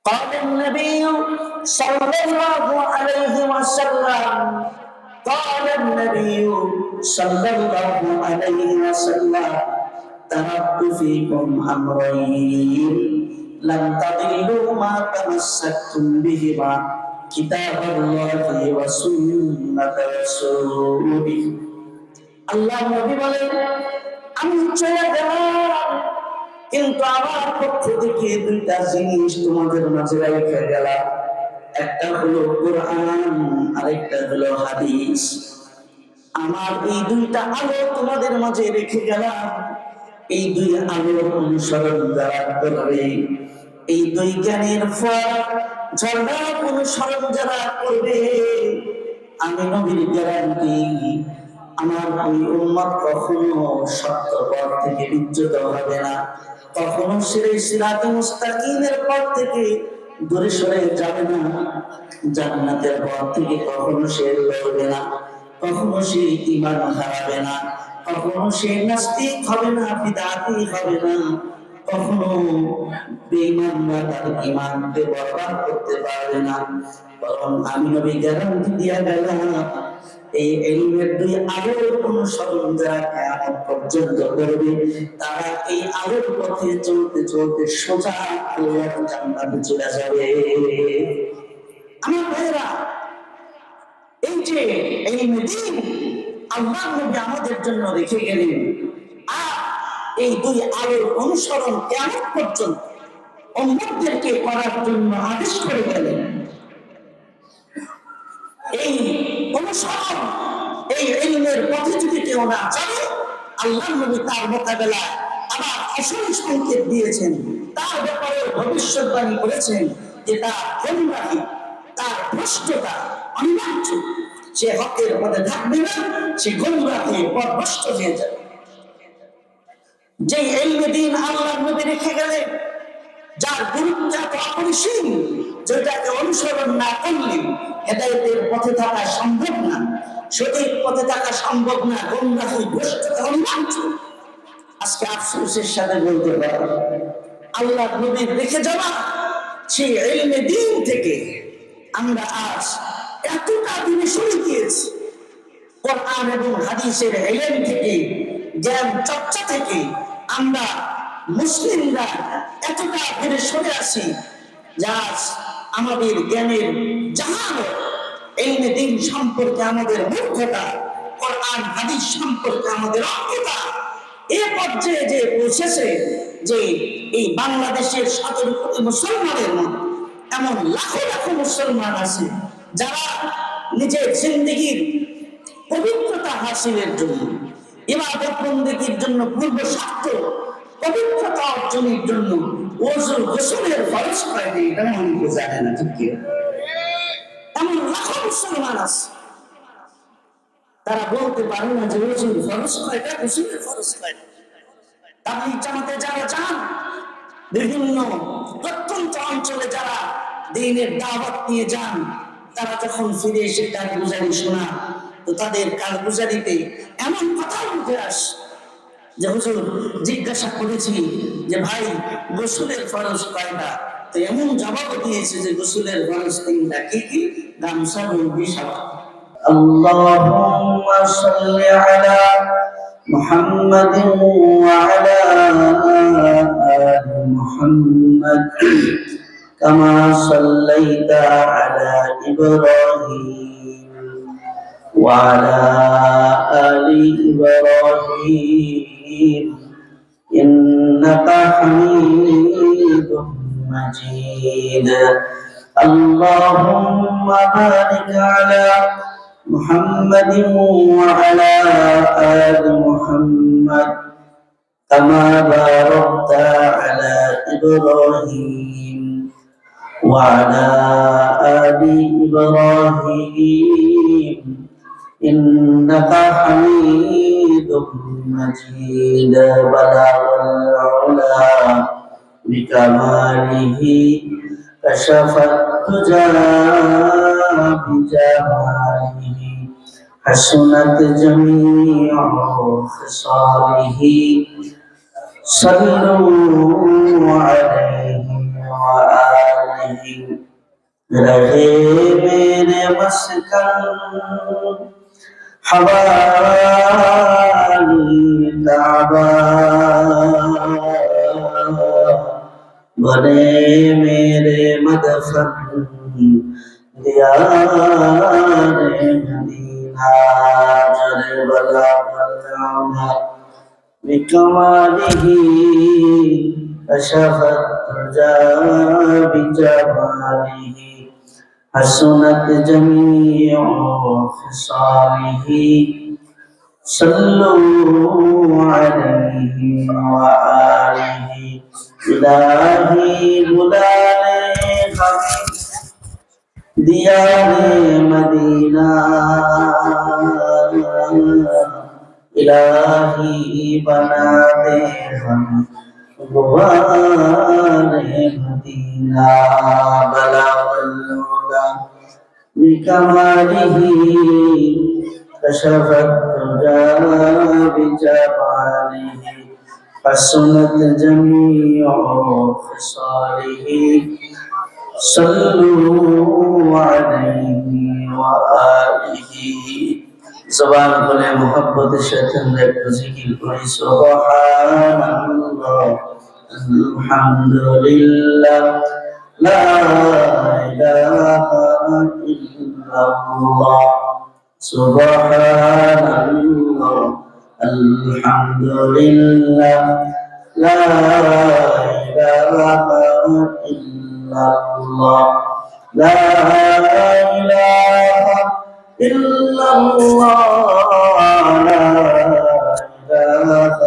قال النبي صلى الله عليه وسلم قال النبي صلى الله عليه وسلم تركت فيكم أمرين لن تضلوا ما تمسكتم بهما كتاب الله وسنة رسوله আল্লাহ নবী বলেন আমি চলে গেলাম কিন্তু আমার পক্ষ থেকে দুইটা জিনিস তোমাদের মাঝে রেখে গেলাম একটা হলো কোরআন আরেকটা হলো হাদিস আমার এই দুইটা আলো তোমাদের মাঝে রেখে গেলাম এই দুই আলোর অনুসরণ যারা করবে এই দুই জ্ঞানের ফল ঝর্ণা অনুসরণ যারা করবে আমি নবীর গ্যারান্টি আমার ওই উম্মত কখনো সত্য পথ থেকে বিচ্যুত হবে না, কখনো সিরাতে মুস্তাকিমের পথ থেকে দূরে সরে যাবে না, জান্নাতের পথ থেকে কখনো সে লড়বে না, কখনো সে ঈমান হারাবে না, কখনো সে নাস্তিক হবে না, বিদআতি হবে না, কখনো বেঈমানরা তার ঈমানকে বরবাদ করতে পারবে না। বরং আমি নবী গ্যারান্টি দিয়া গেলাম এই ইলমের দুই আলোর অনুসরণ যারা কিয়ামত পর্যন্ত করবে তারা এই আলোর পথে চলতে চলতে সোজা আল্লাহর জান্নাতে চলে যাবে। আমার ভাইরা, এই যে ইলমে দ্বীন আল্লাহ নবী আমাদের জন্য রেখে গেলেন, আর এই দুই আলোর অনুসরণ কিয়ামত পর্যন্ত উম্মতদেরকে করার জন্য আদেশ করে গেলেন। এই অনুসরণ এই ইলমের পথে যদি কেউ না চলে, আল্লাহ নবী তার মোকাবেলায় আবার আসল সংকেত দিয়েছেন, তার ব্যাপারে ভবিষ্যৎবাণী করেছেন যে তার গোমরাহি, তার ভ্রষ্টতা অনিবার্য, সে হকের পথে থাকবে না, সে গোমরাহি পথভ্রষ্ট হয়ে যাবে। যে ইলমে দ্বীন আল্লাহ নবী রেখে গেলেন, যার গুরুত্ব এত অপরিসীম, যেটাকে অনুসরণ না করলে হেদায়েতের পথে থাকা সম্ভব না, সঠিক পথে থাকা সম্ভব না, গোমরাহি ভ্রষ্টতা অনিবার্য। আজকে আফসোসের সাথে বলতে পারি আল্লাহ নবীর রেখে যাওয়া সেই ইলমে দ্বীন থেকে আমরা আজ এতটা দিনে সরে গিয়েছি। কোরআন এবং হাদিসের ইলম থেকে, জ্ঞান চর্চা থেকে আমরা মুসলিমরা এতটা দূরে সরে আসি যা আমাদের জ্ঞানের জাহান ইলমে দ্বীন সম্পর্কে আমাদের মূর্খতা, কোরআন হাদিস সম্পর্কে আমাদের অজ্ঞতা এ পর্যায়ে যে পৌঁছেছে যে এই বাংলাদেশের 17 কোটি মুসলমানের মধ্যে এমন লাখো লাখো মুসলমান আছে যারা নিজের জিন্দেগির পবিত্রতা হাসিলের জন্য, ইবাদত বন্দেগীর জন্য, পূর্ব স্বার্থ পবিত্রতা অর্জনের জন্য ওযু গোসলের ফরজ কয়নি এটা অনেকে জানে না। ঠিক কি? এমন লাখো মুসলমান আছে তারা বলতে পারে না যে ওযুর ফরজ কয়টা, গোসলের ফরজ কয়টা। তাবলীগ জামাতে যারা যান, বিভিন্ন প্রত্যন্ত অঞ্চলে যারা দ্বীনের দাওয়াত নিয়ে যান, তারা যখন ফিরে এসে কারগুজারি শোনা, তো তাদের কারগুজারিতে এমন কথা উঠে আসে যে হুজুর জিজ্ঞাসা করেছি যে ভাই গোসলের ফরজ কয়টা, তো এমন জবাব দিয়েছে যে গোসলের ফরজ 3টা। কি কি? গামছা, লুঙ্গি, সাবান। আল্লাহুম্মা সাল্লি আলা মুহাম্মাদিন ওয়া আলা আলি মুহাম্মাদ কামা সাল্লাইতা আলা ইব্রাহিম ওয়া আলা আলি ইব্রাহিম ইন্নাকা হামিদুম মাজিদ। আল্লাহুম্মা বারিক আলা মুহাম্মাদিন ওয়া আলা আলি মুহাম্মাদ কামা বারাকতা আলা ইব্রাহিম ওয়া আলা আলি ইব্রাহিম ইন্নাকা হামিদুম মাজিদ। বালাগাল উলা বিকামালিহি কাশাফাত তুজা বিজামালিহি হাসুনাত জামিউ খিসালিহি সাল্লু আলাইহি ওয়া रहे मेरे मस्कन हवाली काबा बने मेरे मदफन दियारे मदीना जरे बला बला بكماله كشف الدجى بجماله حسنت جميع خصاله صلوا عليه وآله إلهي بلال خبيب ديار مدينة इलाही बना दे हम गुवारे मदीना बला बल्लुला बिकमालिही कशफत तुजा बिजमालिही हसनत जमीउ खिसालिही सल्लु अलैहि व आलिही जबान बोले मोहब्बत शैतान रे जिकिर करी सुबहानाल्लाह अल्हम्दुलिल्लाह ला इलाहा इल्लल्लाह सुबहानाल्लाह अल्हम्दुलिल्लाह ला इलाहा इल्लल्लाह ला इलाहा إلا الله لا إله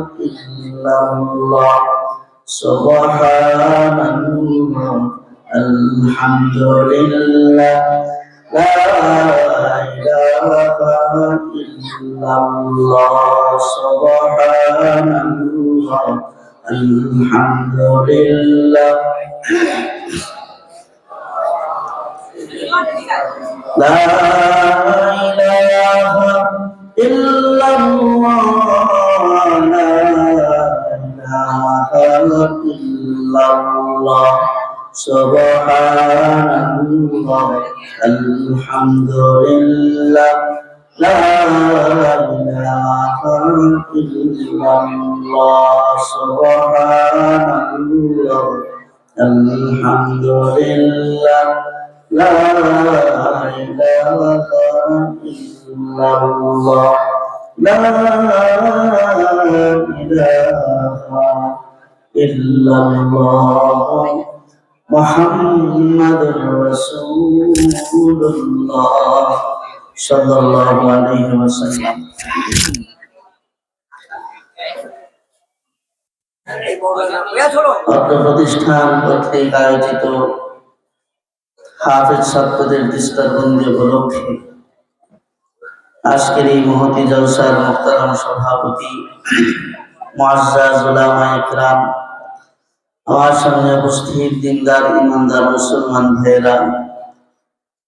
إلا الله سبحان الله الحمد لله لا إله إلا الله سبحان الله الحمد لله لا إله إلا الله لا إله إلا الله سبحان الله الحمد لله لا إله إلا الله سبحان الله الحمد لله لا إله إلا الله لا إله إلا الله محمد رسول الله صلى الله عليه وسلم প্রতিষ্ঠান কর্তৃক আয়োজিত হাফেজ ছাত্রদের দৃষ্টান্তবন্দি উপলক্ষে আজকের এই মহতি জলসার মুহতারাম সভাপতি মুআজ্জাজ উলামায়ে কিরাম, আমার সামনে উপস্থিত দিনদার ইমানদার মুসলমান ভাইয়েরা,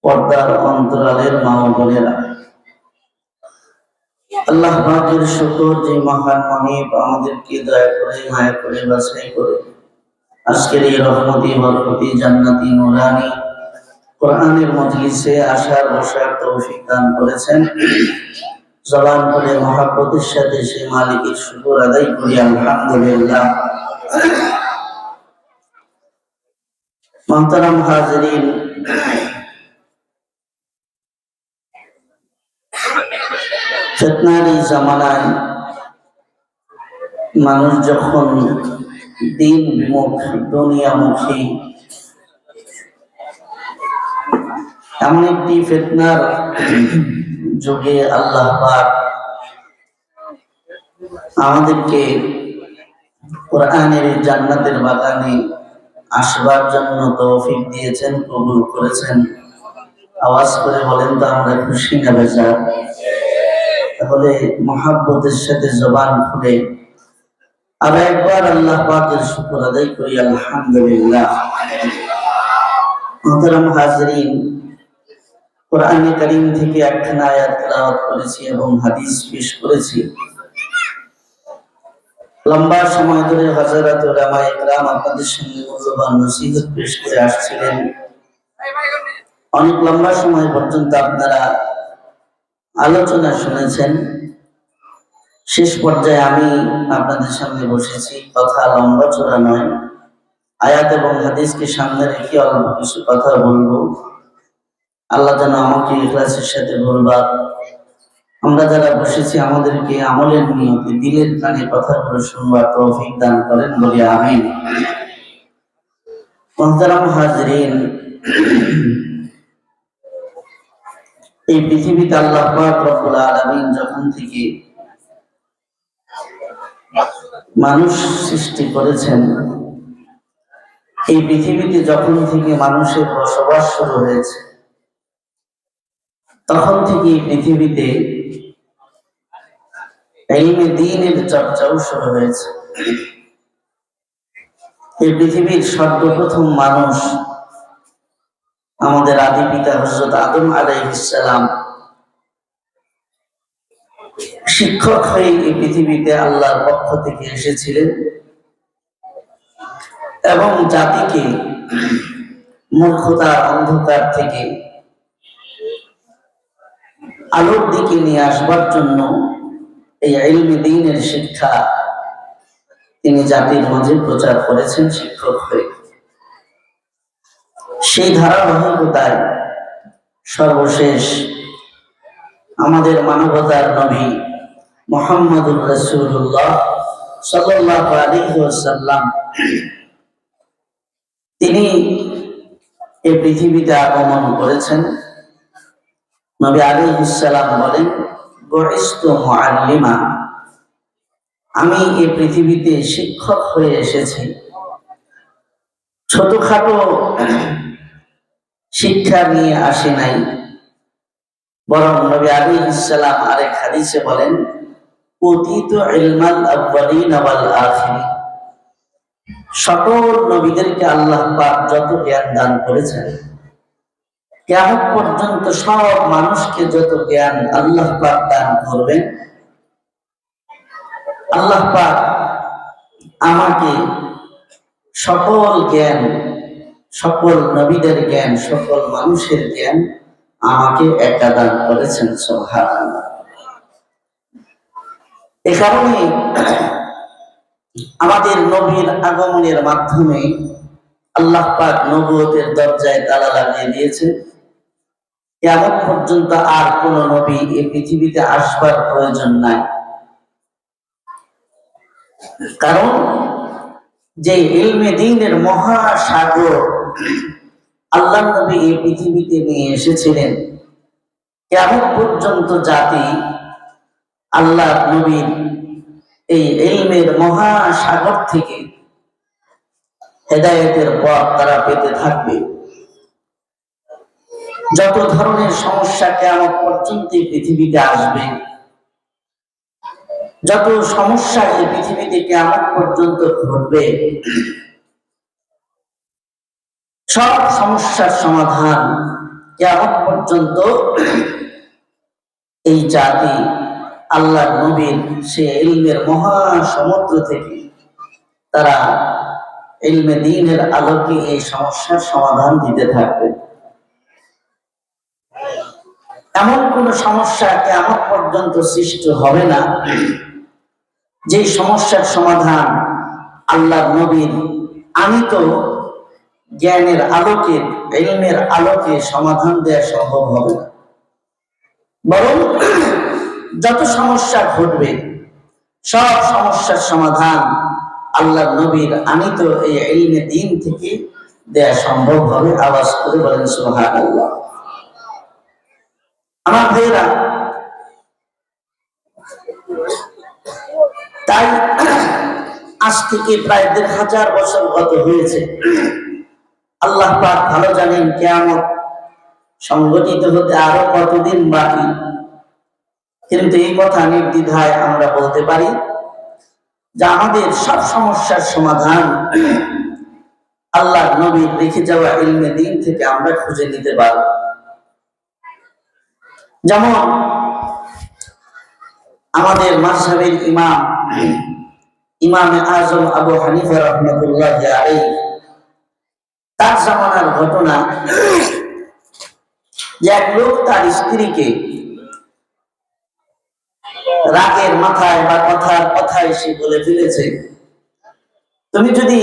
পর্দার অন্তরালের মা ও বোনেরা, আল্লাহ পাকের শুকর যে মহান মনিব আমাদেরকে দয়া করে মায়া করে বাছাই করে আজকের এই রহমতি বরকতি জান্নাতি নুরানি কোরআনের মজলিসে আসার বসার তৌফিক দান করেছেন। জবান করে মহাব্বতের সাথে সে মালিকের শুকর আদায় করি আলহামদুলিল্লাহ। মুহতারাম হাজিরিন, ফিতনার এই জামানায় মানুষ যখন দিন মুখ দুনিয়ামুখী, এমন একটি ফিতনার যুগে আল্লাহ পাক আমাদেরকে কোরআনের জান্নাতের বাগানে আসবার জন্য তৌফিক দিয়েছেন, কবুল করেছেন। আওয়াজ করে বলেন তো আমরা খুশি না বেজার? তাহলে মহাব্বতের সাথে জবান খুলে আর একবার আল্লাহ পাকের শুকর আদায় করি আলহামদুলিল্লাহ। মুহতারাম হাজিরিন, কোরআনে কারীম থেকে একখানা আয়াত তেলাওয়াত করেছি এবং হাদিস পেশ করেছি। লম্বা সময় ধরে হযরত উলামায়ে কেরাম আপনাদের সামনে মূল্যবান নসিহত পেশ করে আসছিলেন। অনেক লম্বা সময় পর্যন্ত আপনারা আলোচনা শুনেছেন। শেষ পর্যায়ে আমি আপনাদের সামনে বসেছি, কথা লম্বা চড়া নয়, আয়াত এবং হাদিসকে সামনে রেখে অল্প কিছু কথা বলবো। আল্লাহ যেন আমাকে ইখলাসের সাথে বলবার, আমরা যারা বসেছি আমাদেরকে আমলের নিয়তে দিলের কানে কথাগুলো শুনবার তৌফিক দান করেন, বলি আমিন। মুহতারাম হাজরিন, এই পৃথিবীতে আল্লাহ পাক রব্বুল আলামিন যখন থেকে মানুষ সৃষ্টি করেছেন, এই পৃথিবীতে যখন থেকে মানুষের বসবাস শুরু হয়েছে, তখন থেকে এই পৃথিবীতে ইলমে দ্বীনের চর্চাও শুরু হয়েছে। এই পৃথিবীর সর্বপ্রথম মানুষ আমাদের আদি পিতা হযরত আদম আলাইহিস সালাম শিক্ষক হয়ে এই পৃথিবীতে আল্লাহর পক্ষ থেকে এসেছিলেন এবং জাতিকে মূর্খতার অন্ধকার থেকে আলোর দিকে নিয়ে আসবার জন্য এই ইলমে দ্বীনের শিক্ষা তিনি জাতির মাঝে প্রচার করেছেন শিক্ষক হয়ে। সেই ধারাবাহিকতায় সর্বশেষ আমাদের মানবতার নবী মুহাম্মদুর রাসূলুল্লাহ সাল্লাল্লাহু আলাইহি ওয়াসাল্লাম তিনি এই পৃথিবীতে আগমন করেছেন। নবী আলাইহিস সালাম বলেন, বুইস্তু মুআল্লিমা, আমি এই পৃথিবীতে শিক্ষক হয়ে এসেছি। ছোটখাটো শিক্ষা নিয়ে আসি নাই, বরং নবী আলাইহিস সালাম আরেক হাদিসে বলেন, উতিতু ইলমাল আউয়ালিন ওয়াল আখিরিন, সকল নবীদেরকে আল্লাহ পাক যত জ্ঞান দান করেছেন, কিয়ামত পর্যন্ত সব মানুষকে যত জ্ঞান আল্লাহ পাক দান করবেন, আল্লাহ পাক আমাকে সকল জ্ঞান, সকল নবীদের জ্ঞান, সকল মানুষের জ্ঞান আমাকে একা দান করেছেন। সুবহানাল্লাহ। এ কারণে আমাদের নবীর আগমনের মাধ্যমে আল্লাহ পাক নবুয়তের দরজায় তালা লাগিয়ে দিয়েছেন। কিয়ামত পর্যন্ত আর কোন নবী এই পৃথিবীতে আসবার প্রয়োজন নাই। কারণ যে ইলমে দ্বীনের মহাসাগর আল্লাহ নবী এই পৃথিবীতে নিয়ে এসেছিলেন, কিয়ামত পর্যন্ত জাতি আল্লাহ নবীর এই ইলমের মহাসাগর থেকে হেদায়েতের পথ তারা পেতে থাকবে। যত ধরনের সমস্যা কিয়ামত পর্যন্ত এই পৃথিবীতে আসবে, যত সমস্যা এই পৃথিবীতে কিয়ামত পর্যন্ত ঘটবে, সব সমস্যার সমাধান কিয়ামত পর্যন্ত এই জাতি আল্লাহ নবীর সে ইলমের মহাসমুদ্র থেকে তারা ইলমে দ্বীনের আলোকে এই সমস্যার সমাধান দিতে থাকবে। এমন কোন সমস্যা কিয়ামত পর্যন্ত সৃষ্টি হবে না যে সমস্যার সমাধান আল্লাহ নবীর আনিত জ্ঞানের আলোকে, ইলমের আলোকে সমাধান দেওয়া সম্ভব হবে না। বরং যত সমস্যা ঘটবে, সব সমস্যার সমাধান আল্লাহ নবীর আনিত এই ইলমে দ্বীন থেকে দেয়া সম্ভব হবে। আওয়াজ করে বলেন সুবহানাল্লাহ। আমার ভাইরা, তাই আজ থেকে প্রায় ১,৫০০ বছর গত হয়েছে। আল্লাহ পাক ভালো জানেন কিয়ামত সংগঠিত হতে আরো কতদিন বাকি। কিন্তু এই কথা নির্দ্বিধায় আমরা বলতে পারি যে আমাদের সব সমস্যার সমাধান আল্লাহ নবীর রেখে যাওয়া ইলমে দ্বীন থেকে আমরা খুঁজে নিতে পারব। যেমন আমাদের মাযহাবের ইমাম ইমামে আজম আবু হানিফা রাহমাতুল্লাহি আলাইহি তার জামানার ঘটনা যে এক লোক তার স্ত্রীকে রাগের মাথায় বা কথার কথায় সে বলে ফেলেছে, তুমি যদি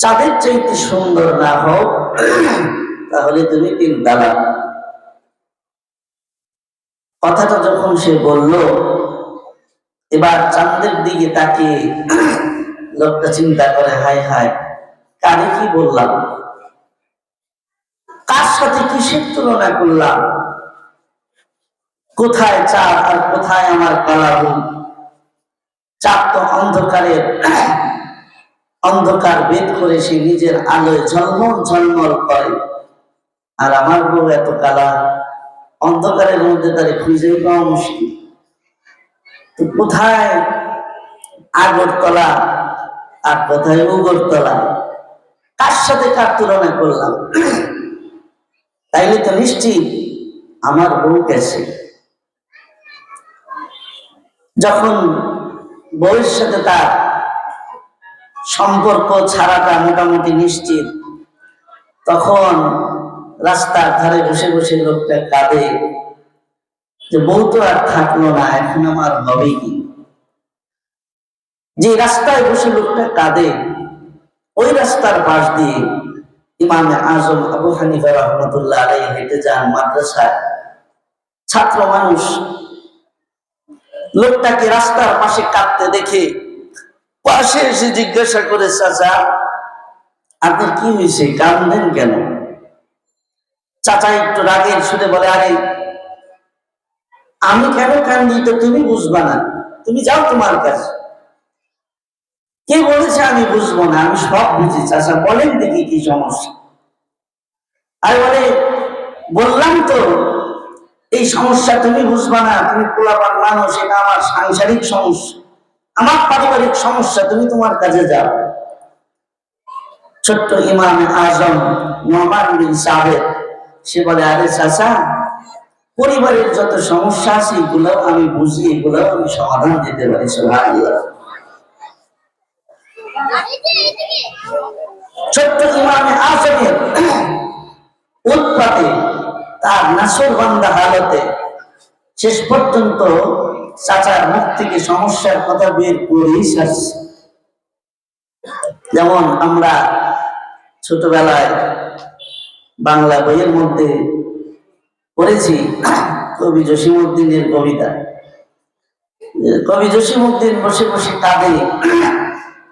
চাঁদের চাইতে সুন্দর না হও তাহলে তুমি 3 তালাক। কথাটা যখন সে বলল, এবার চাঁদের দিকে তাকিয়ে লোকটা চিন্তা করে, হায় হায়, কারে কি বললাম, কার সাথে কিসের তুলনা করলাম, কোথায় চাঁদ আর কোথায় আমার কালা রূপ। চাঁদ তো অন্ধকারের অন্ধকার ভেদ করে সে নিজের আলোয় ঝলমল ঝলমল করে, আর আমার বউ এত কালা, অন্ধকারের মধ্যে তারে খুঁজে পাওয়া মুশকিল। তো কোথায় আগরতলা আর কোথায় উগরতলা, কার সাথে কার তুলনা করলাম, তাইলে তো নিশ্চিত আমার বউ গেছে। যখন বউয়ের সাথে তার সম্পর্ক ছাড়াটা মোটামুটি নিশ্চিত, তখন রাস্তার ধারে বসে বসে লোকটা কাঁদে যে বউ তো আর থাকলো না, এখন আমার হবে কি। যে রাস্তায় বসে লোকটা কাঁদে, ওই রাস্তার পাশ দিয়ে ইমামে আজম আবু হানিফা রাহমাতুল্লাহ আলাইহি হেঁটে যান মাদ্রাসায়। ছাত্র মানুষ লোকটাকে রাস্তার পাশে কাঁদতে দেখে পাশে এসে জিজ্ঞাসা করে, চাচা আপনার কি হয়েছে, কাঁদলেন কেন? চাচা একটু রাগের সুরে বলে, আরে আমি কেন কান্দি তো তুমি বুঝবা না, তুমি যাও তোমার কাছে। কে বলেছে আমি বুঝবো না, আমি সব বুঝি। চাচা বলেন দেখি কি সমস্যা। আর বলে, বললাম তো এই সমস্যা তুমি বুঝবা না, তুমি পোলাপান মানুষ, এটা আমার সাংসারিক সমস্যা, আমার পারিবারিক সমস্যা, তুমি তোমার কাছে যাও। ছোট্ট ইমামে আজম নোমান বিন সাবেদ সে বলে, আরে চাচা, পরিবারের যত সমস্যা আছে এগুলো আমি বুঝি, এগুলো আমি সমাধান দিতে পারি। সুবহানাল্লাহ। ছোট্ট ইমামে আজমের উৎপাতে, তার নাসরবান্দা হালতে শেষ পর্যন্ত চাচার মুখ থেকে সমস্যার কথা বের করেই ছাড়ছে। যেমন আমরা ছোটবেলায় বাংলা বইয়ের মধ্যে পড়েছি কবি জসিমউদ্দিনের কবিতা। কবি জসিমউদ্দিন বসে বসে কাঁদে,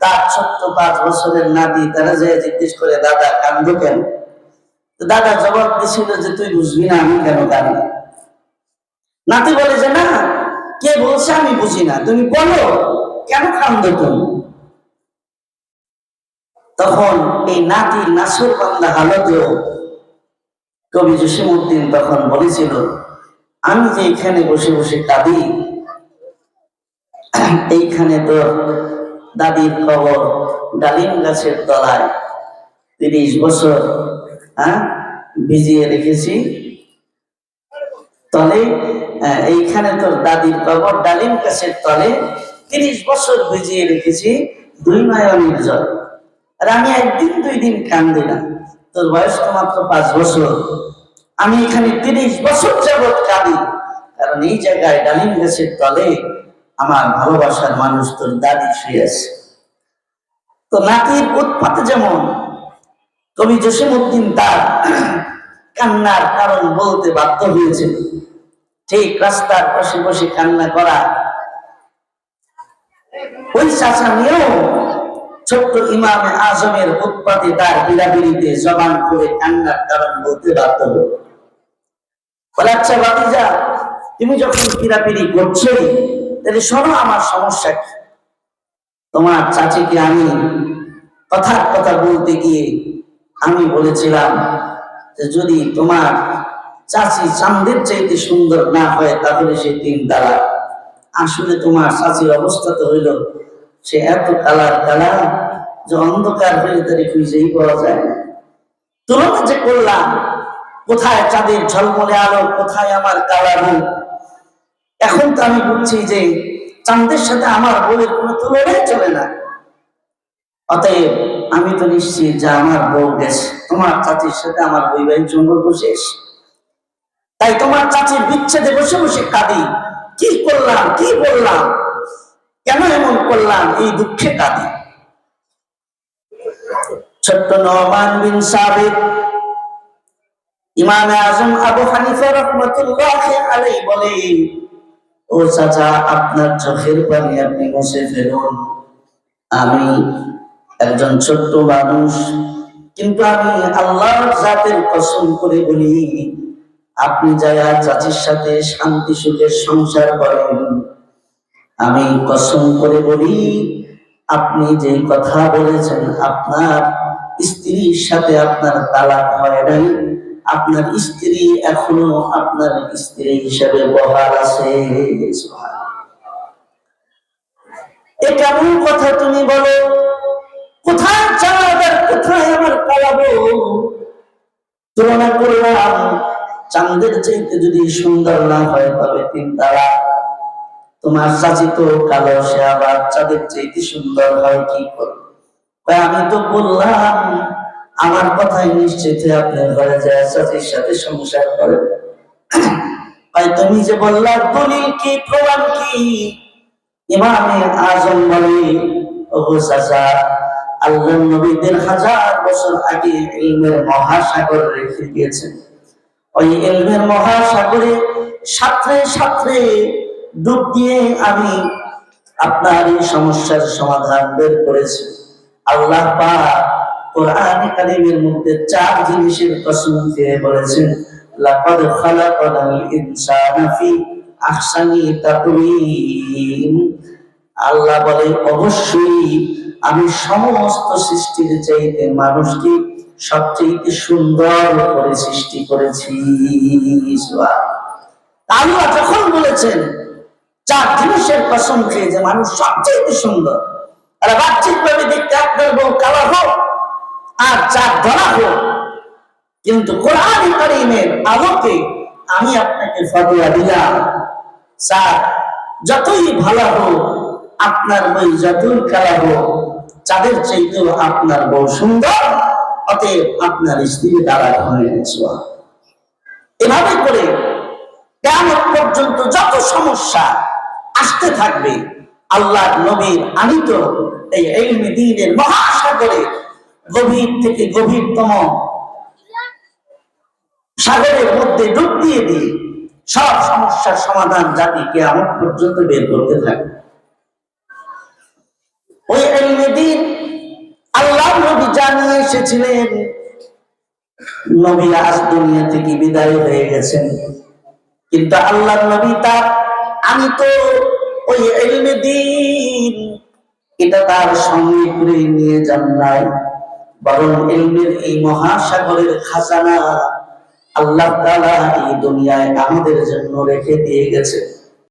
তার ছোট্ট 5 বছরের নাতি তারা যায় জিজ্ঞেস করে, দাদা কান্দো কেন? দাদা জবাব দিছিল যে তুই বুঝবি না আমি কেন কাঁদি। নাতি বলে যে না, কে বলছে আমি বুঝি না, তুমি বলো কেন কান্দো তুমি। তখন এই নাতির নাসরবান্দা হালতেও কবি জসিমউদ্দিন তখন বলেছিল, আমি যে এখানে বসে বসে কাঁদি, এইখানে তো দাদির কবর ডালিম গাছের তলায় 30 বছর ভিজিয়ে রেখেছি তলে। এইখানে তোর দাদির কবর ডালিম গাছের তলে 30 বছর ভিজিয়ে রেখেছি 2 নয়নের জল। আর আমি 1 দিন 2 দিন কান্দি না, তোর বয়স তো মাত্র 5 বছর, আমি এখানে 30 বছর যাবৎ কাঁদি, কারণ এই জায়গায় ডালিম গাছের তলে আমার ভালোবাসার মানুষ তোর দাদি শুয়ে আছে। তো নাতির উৎপাতে যেমন কবি জসিমউদ্দিন তার কান্নার কারণ বলতে বাধ্য হয়েছিল, ঠিক রাস্তার পাশে বসে কান্না করা ওই চাচা নিয়েও ছোট্ট ইমামে আজমের উৎপাতে তার বিড়াবিড়িতে জবান করে কান্নার কারণ বলতে বাধ্য হল। বলে, আচ্ছা ভাতিজা, তুমি যখন পিড়াপিড়ি করছোই, তাহলে শোনো আমার সমস্যা কি। তোমার চাচিকে আমি কথার কথা বলতে গিয়ে আমি বলেছিলাম যে যদি তোমার চাচি চাঁদের চাইতে সুন্দর না হয় তাহলে সে 3 তালাক। আসলে তোমার চাচির অবস্থা তো হইল সে এত কালার যে অন্ধকার হইলে তারে খুঁজেই পাওয়া যায় না। তুলনা যে করলাম, কোথায় চাঁদের ঝলমলে আলো, কোথায় আমার কালা রূপ। এখন তো আমি বুঝছি যে চাঁদের সাথে আমার বউয়ের কোনো তুলনাই চলে না। অতএব আমি তো নিশ্চিত যে আমার বউ গেছে, তোমার চাচির সাথে আমার বৈবাহিক সম্পর্ক শেষ। তাই তোমার চাচির বিচ্ছেদে বসে বসে কাঁদি, কি করলাম, কি বললাম, কেন এমন করলাম, এই দুঃখে কাঁদি। ছোট্ট নোমান বিন সাবিত ইমাম আজম আবু হানিফা রাহমাতুল্লাহি আলাইহি বলেন, ও চাচা, আপনার চোখের পানি আপনি মুছে ফেলুন। আমি একজন ছোট্ট মানুষ, কিন্তু আমি আল্লাহর জাতের কসম করে বলি, আপনি যারা চাচির সাথে শান্তি সুখে সংসার করেন, আমি কসম করে বলি, আপনি যে কথা বলেছেন আপনার স্ত্রীর সাথে আপনার তালাক হয় নাই, আপনার স্ত্রী এখনো আপনার স্ত্রী হিসেবে বহাল আছে। এ কেমন কথা তুমি বলো? কোথায় চাঁদের, কোথায় আমার পালাবো? তুলনা করলাম, চাঁদের চাইতে যদি সুন্দর না হয় তবে তিন তারা। তোমার চাচি তো কালো, সে আবার চাঁদের চাইতে সুন্দর হয় কি করবে? আমি তো বললাম আমার কথাই নিশ্চিত আপনি ঘরে যায় চাচির সাথে সংসার করেন। ভাই তুমি যে বললা দলিল কি, প্রমাণ কি? ইমামে আজম বলে, ওগো চাচা, আল্লাহর নবী 1000 বছর আগে ইলমের মহাসাগর রেখে গিয়েছেন। ওই ইলমের মহাসাগরে সাঁতরে সাঁতরে ডুব দিয়ে আমি আপনার এই সমস্যার সমাধান বের করেছি। আল্লাহ পাক কোরআনে কারীমের মধ্যে 4 জিনিসের কসম দিয়ে বলেছেন, লাকাদ খালাকাল ইনসানা ফি আহসানি তাকওয়িম। আল্লাহ বলে, অবশ্যই আমি সমস্ত সৃষ্টির চাইতে মানুষকে সবচেয়ে সুন্দর করে সৃষ্টি করেছি। আল্লাহ যখন বলেছেন 4 জিনিসের কসম খেয়ে যে মানুষ সবচেয়ে সুন্দর, আর বাহ্যিক ভাবে দেখতে আপনার বউ কালো হোক আর 4 ধরা হোক, কিন্তু কোরআন কারীমের আলোকে আমি আপনাকে ফতোয়া দিলাম, 4 যতই ভালো হোক, আপনার বই যতই কালো হোক, চাঁদের চাইতেও আপনার বউ সুন্দর, অতএব আপনার স্ত্রী দ্বারা হয়ে গেছে। এভাবে করে কিয়ামত পর্যন্ত যত সমস্যা আসতে থাকবে, আল্লাহর নবীর আনিত এই ইলমে দ্বীনের মহাসাগরে গভীর থেকে গভীরতম সাগরের মধ্যে ডুব দিয়ে দিয়ে সব সমস্যার সমাধান জাতি কিয়ামত পর্যন্ত বের করতে থাকবে। ওই ইলমে দ্বীন আল্লাহর নবী জানিয়ে এসেছিলেন, নবী আজ দুনিয়া থেকে বিদায় হয়ে গেছেন, কিন্তু আল্লাহর নবী তার আমি তো ওই ইলমে দ্বীন এটা তার সঙ্গে করে নিয়ে যান নাই, বরং ইলমের এই মহাসাগরের খাজানা আল্লাহ তাআলা এই দুনিয়ায় আমাদের জন্য রেখে দিয়ে গেছে।